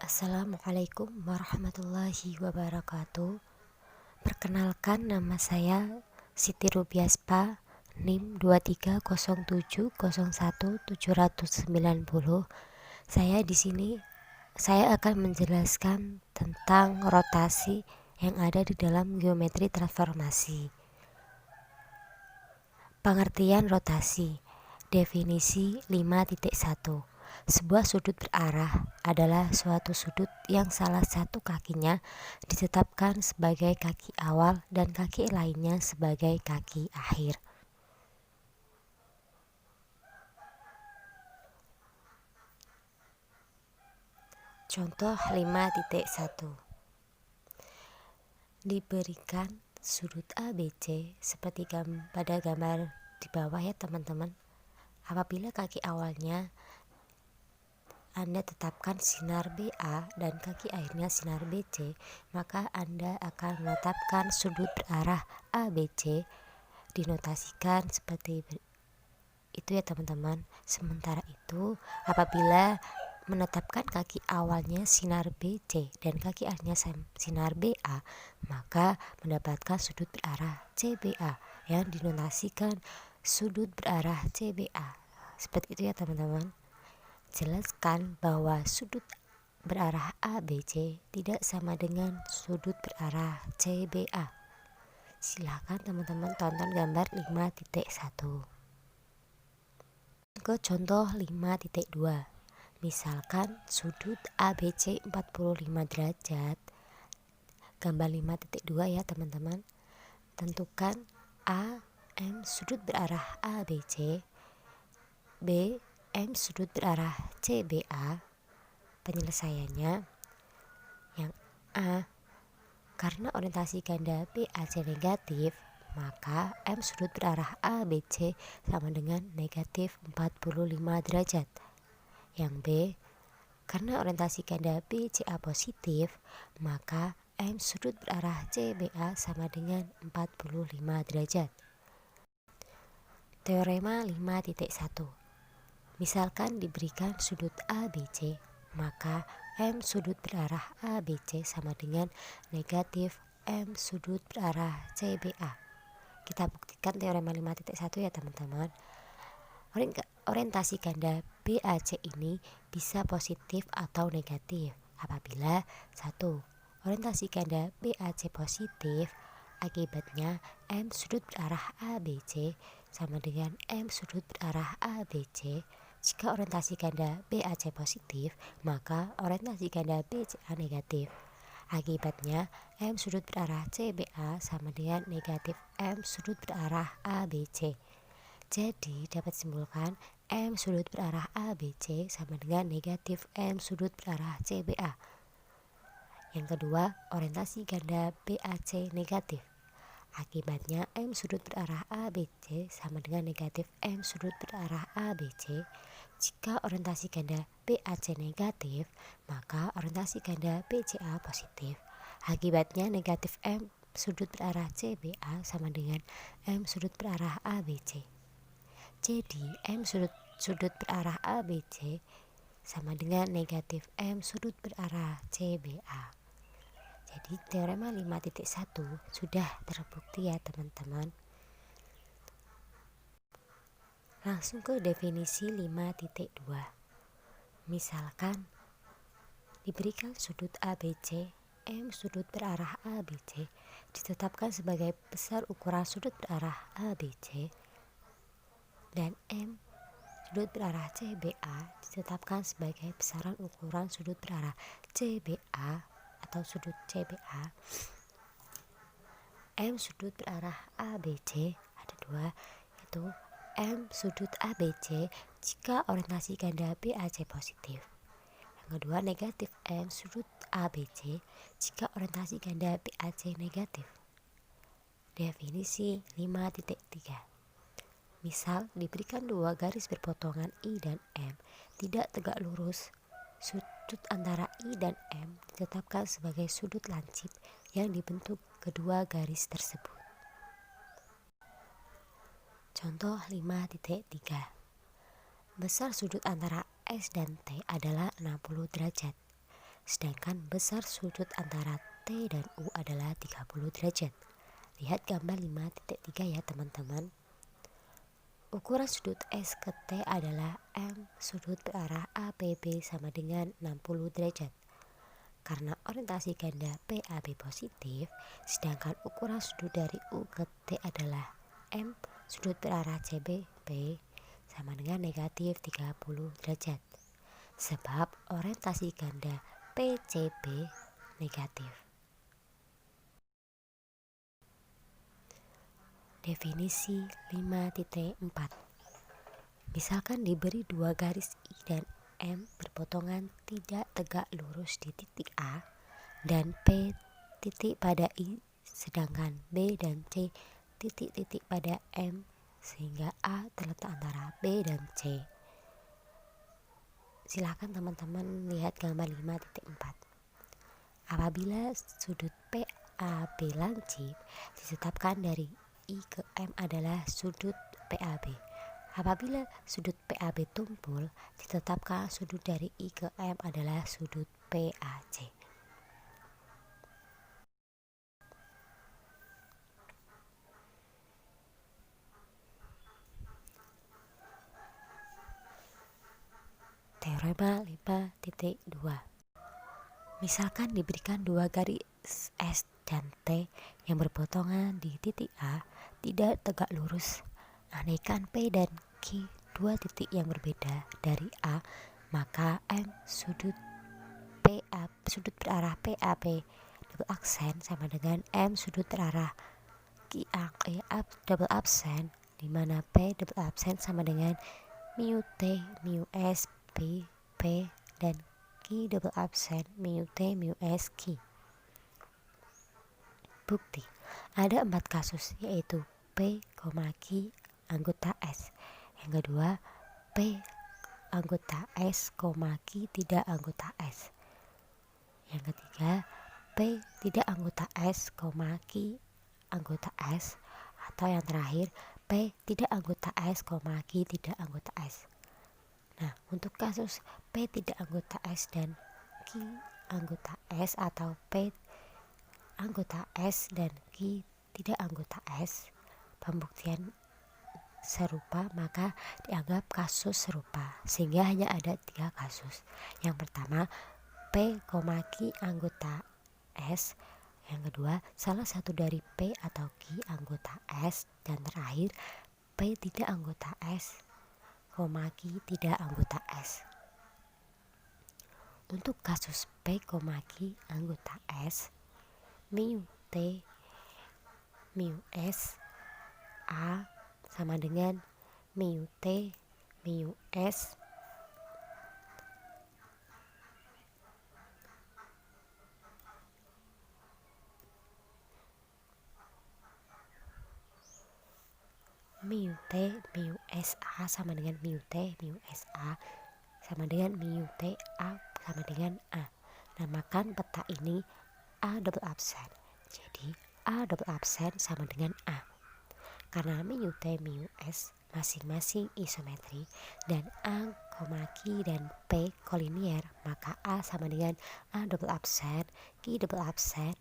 Assalamualaikum warahmatullahi wabarakatuh. Perkenalkan, nama saya Siti Rubiaspa, NIM 2307017090. Saya akan menjelaskan tentang rotasi yang ada di dalam geometri transformasi. Pengertian rotasi. Definisi 5.1. Sebuah sudut berarah adalah suatu sudut yang salah satu kakinya ditetapkan sebagai kaki awal dan kaki lainnya sebagai kaki akhir. Contoh 5.1. Diberikan sudut ABC seperti pada gambar di bawah ya teman-teman. Apabila kaki awalnya Anda tetapkan sinar BA dan kaki akhirnya sinar BC, maka Anda akan menetapkan sudut berarah ABC, dinotasikan seperti itu ya teman-teman. Sementara itu, apabila menetapkan kaki awalnya sinar BC dan kaki akhirnya sinar BA, maka mendapatkan sudut berarah CBA yang dinotasikan sudut berarah CBA. Seperti itu ya teman-teman. Jelaskan bahwa sudut berarah ABC tidak sama dengan sudut berarah CBA. Silakan teman-teman tonton gambar 5.1. Ke contoh 5.2. Misalkan sudut ABC 45 derajat. Gambar 5.2 ya teman-teman. Tentukan A, M sudut berarah ABC, B, M sudut berarah CBA. Penyelesaiannya yang A, karena orientasi ganda BAC negatif, maka M sudut berarah ABC sama dengan negatif 45 derajat. Yang B, karena orientasi ganda BCA positif, maka M sudut berarah CBA sama dengan 45 derajat. Teorema 5.1. Misalkan diberikan sudut ABC, maka M sudut berarah ABC sama dengan negatif M sudut berarah CBA. Kita buktikan teorema 5.1 ya teman-teman. Orientasi ganda BAC ini bisa positif atau negatif apabila 1. Orientasi ganda BAC positif, akibatnya M sudut berarah ABC sama dengan M sudut berarah ABC. Jika orientasi ganda BAC positif, maka orientasi ganda BCA negatif. Akibatnya, M sudut berarah CBA sama dengan negatif M sudut berarah ABC. Jadi, dapat disimpulkan M sudut berarah ABC sama dengan negatif M sudut berarah CBA. Yang kedua, orientasi ganda BAC negatif. Akibatnya M sudut berarah ABC sama dengan negatif M sudut berarah ABC. Jika orientasi ganda BAC negatif, maka orientasi ganda BCA positif. Akibatnya negatif M sudut berarah CBA sama dengan M sudut berarah ABC. Jadi M sudut berarah ABC sama dengan negatif M sudut berarah CBA. Jadi teorema 5.1 sudah terbukti ya teman-teman. Langsung ke definisi 5.2. Misalkan diberikan sudut ABC, M sudut berarah ABC ditetapkan sebagai besar ukuran sudut berarah ABC, dan M sudut berarah CBA ditetapkan sebagai besaran ukuran sudut berarah CBA atau sudut CBA. M sudut berarah ABC ada dua, yaitu M sudut ABC jika orientasi ganda BAC positif. Yang kedua, negatif M sudut ABC jika orientasi ganda BAC negatif. Definisi 5.3. Misal diberikan dua garis berpotongan I dan M tidak tegak lurus. Sudut antara I dan M ditetapkan sebagai sudut lancip yang dibentuk kedua garis tersebut. Contoh 5.3. Besar sudut antara S dan T adalah 60 derajat. sedangkan besar sudut antara T dan U adalah 30 derajat. Lihat gambar 5.3 ya teman-teman. Ukuran sudut S ke T adalah M sudut berarah ABB sama dengan 60 derajat. Karena orientasi ganda PAB positif, sedangkan ukuran sudut dari U ke T adalah M sudut berarah CBB sama dengan negatif 30 derajat. Sebab orientasi ganda PCB negatif. Definisi 5.4. Misalkan diberi dua garis I dan M berpotongan tidak tegak lurus di titik A dan P titik pada I, sedangkan B dan C titik-titik pada M, sehingga A terletak antara B dan C. Silakan teman-teman lihat gambar 5.4. Apabila sudut PAB lancip, ditetapkan dari I ke M adalah sudut PAB. Apabila sudut PAB tumpul, ditetapkan sudut dari I ke M adalah sudut PAC. Teorema 5.2. Misalkan diberikan dua garis S dan T yang berpotongan di titik A tidak tegak lurus. Andaikan P dan Q dua titik yang berbeda dari A, maka M sudut berarah PAP double aksen sama dengan M sudut berarah QAE double aksen, di mana P double aksen sama dengan mu T mu S P dan Q double aksen mu T mu S Q. Bukti, ada 4 kasus, yaitu P, Q anggota S. Yang kedua, P anggota S, Q tidak anggota S. Yang ketiga, P tidak anggota S, Q anggota S. Atau yang terakhir, P tidak anggota S, Q tidak anggota S. Nah, untuk kasus P tidak anggota S dan Q anggota S atau P anggota S dan Q tidak anggota S, pembuktian serupa maka dianggap kasus serupa, sehingga hanya ada 3 kasus. Yang pertama, P, Q anggota S. Yang kedua, salah satu dari P atau Q anggota S. Dan terakhir, P tidak anggota S, Q tidak anggota S. Untuk kasus P, Q anggota S, mu T mu S A sama dengan mu T mu S mu T mu S A sama dengan mu T mu S A sama dengan mu T A sama dengan A. Namakan peta ini A double absen. Jadi A double absen sama dengan A. Karena mu T mu S masing-masing isometri dan A, Q dan P kolinier, maka A sama dengan A double absen, Q double absen,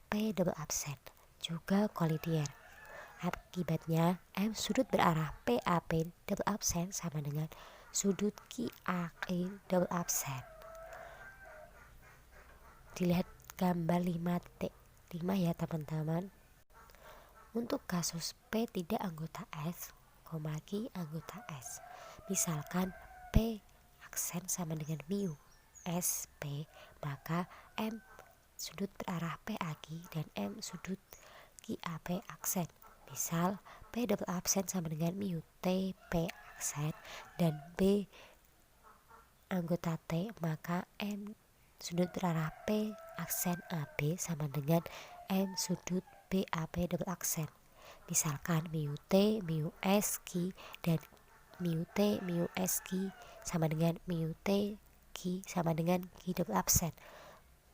P double absen juga kolinier. Akibatnya M sudut berarah PAP double absen sama dengan sudut QAE double absen. Dilihat gambar 5.5 ya teman-teman. Untuk kasus P tidak anggota S, Q anggota S, misalkan P aksen sama dengan mu S P, maka M sudut berarah PAQ dan M sudut QAP aksen. Misal P double absen sama dengan mu T P aksen dan B anggota T, maka M sudut berarah P aksen AB sama dengan M sudut BAP double aksen. Misalkan mu T mu S Q dan mu T mu S Q sama dengan mu T Q sama dengan Q double aksen,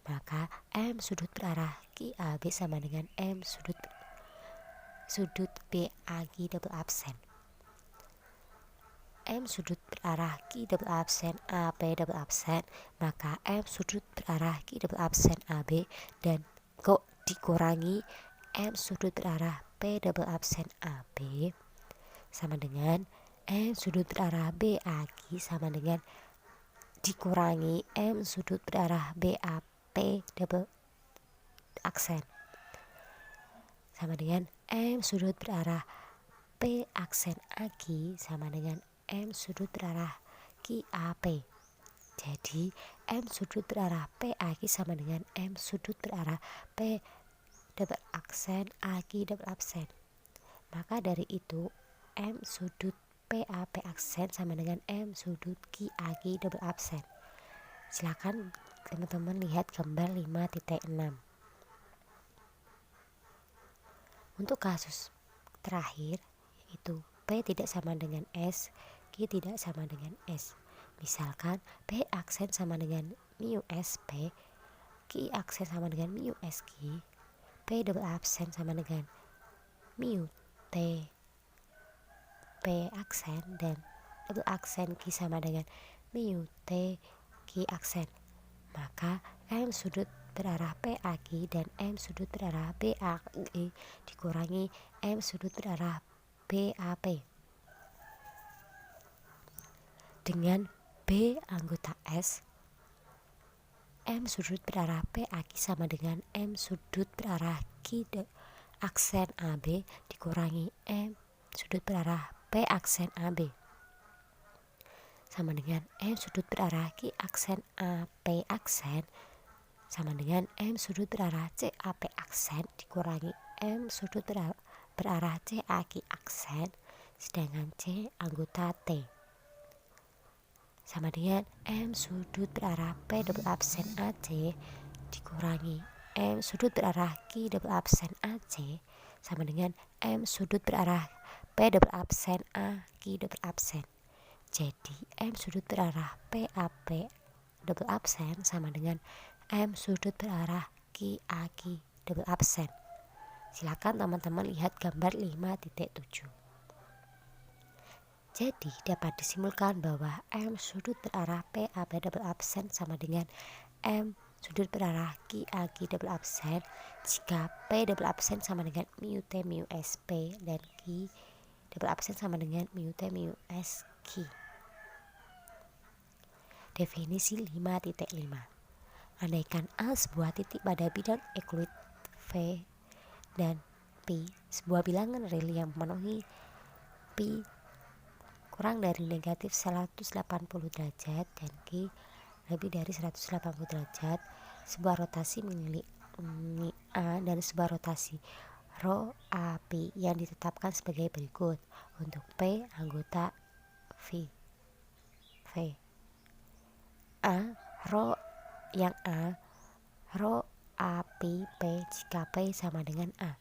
maka M sudut berarah QAB sama dengan M sudut BAQ double aksen. M sudut berarah Q double absen AP double absen, maka M sudut berarah Q double absen AB dan kok dikurangi M sudut berarah P double absen AB sama dengan M sudut berarah BAQ sama dengan dikurangi M sudut berarah BAP double aksen sama dengan M sudut berarah P aksen AQ sama dengan M sudut berarah QAP. Jadi M sudut berarah PAQ sama dengan M sudut berarah P double aksen AQ double absen. Maka dari itu M sudut PAP aksen sama dengan M sudut QAQ double absen. Silakan teman-teman lihat gambar 5.6. Untuk kasus terakhir itu P tidak sama dengan S, Q tidak sama dengan S. Misalkan P aksen sama dengan mu SP, Q aksen sama dengan mu SQ, P double absen sama dengan mu T P aksen dan double aksen Q sama dengan mu T Q aksen. Maka M sudut berarah PAQ dan M sudut berarah BAQ dikurangi M sudut berarah BAP dengan B anggota S. M sudut berarah PAQ sama dengan M sudut berarah Q aksen AB dikurangi M sudut berarah P aksen AB sama dengan M sudut berarah Q aksen AP aksen sama dengan M sudut berarah CAP aksen dikurangi M sudut berarah CAQ aksen sedangkan C anggota T sama dengan M sudut berarah P double absen AC dikurangi M sudut berarah Q double absen AC sama dengan M sudut berarah P double absen A Q double absen. Jadi M sudut berarah PAP double absen sama dengan M sudut berarah QAQ double absen. Silakan teman-teman lihat gambar 5.7. Jadi dapat disimpulkan bahwa M sudut berarah PAP double absen sama dengan M sudut berarah QAQ double absen jika P double absen sama dengan mu T mu SP dan Q double absen sama dengan mu T mu SQ. Definisi 5.5. Andaikan A sebuah titik pada bidang euclid V dan P sebuah bilangan real yang memenuhi P kurang dari negatif 180 derajat dan Q lebih dari 180 derajat, sebuah rotasi mengelilingi A dan sebuah rotasi rho A P yang ditetapkan sebagai berikut. Untuk P anggota V A rho yang A rho A P jika P sama dengan A.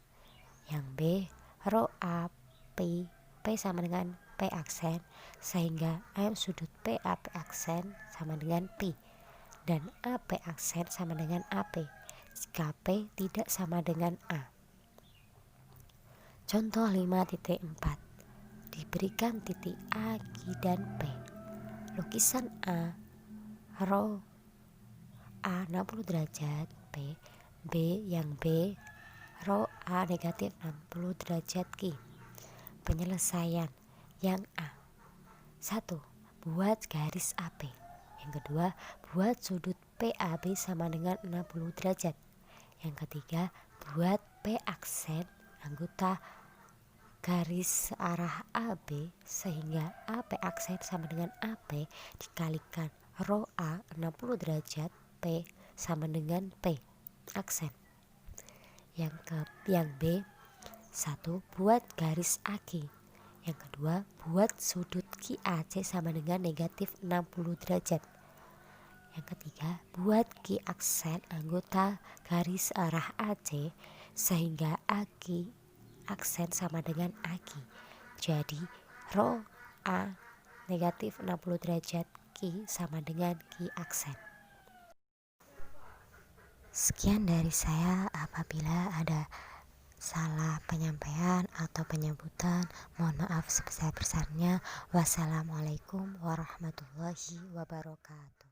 Yang B rho A P sama dengan P aksen sehingga M sudut PAP aksen sama dengan P dan AP aksen sama dengan AP jika P tidak sama dengan A. Contoh 5.4. Diberikan titik A, Q dan P. Lukisan A rho A 60 derajat P, B yang B rho A negatif 60 derajat Q. Penyelesaian yang A. 1. Buat garis AP. Yang kedua, buat sudut PAB sama dengan 60 derajat. Yang ketiga, buat P aksen anggota garis arah AB sehingga AP aksen sama dengan AP dikalikan rho A 60 derajat P sama dengan P aksen. Yang B 1. Buat garis AK. Yang kedua, buat sudut QAC sama dengan negatif 60 derajat. Yang ketiga, buat Q aksen anggota garis arah AC sehingga AK aksen sama dengan AK. Jadi rho A negatif 60 derajat Q sama dengan Q aksen. Sekian dari saya. Apabila ada salah penyampaian atau penyebutan, mohon maaf sebesar-besarnya. Wassalamualaikum warahmatullahi wabarakatuh.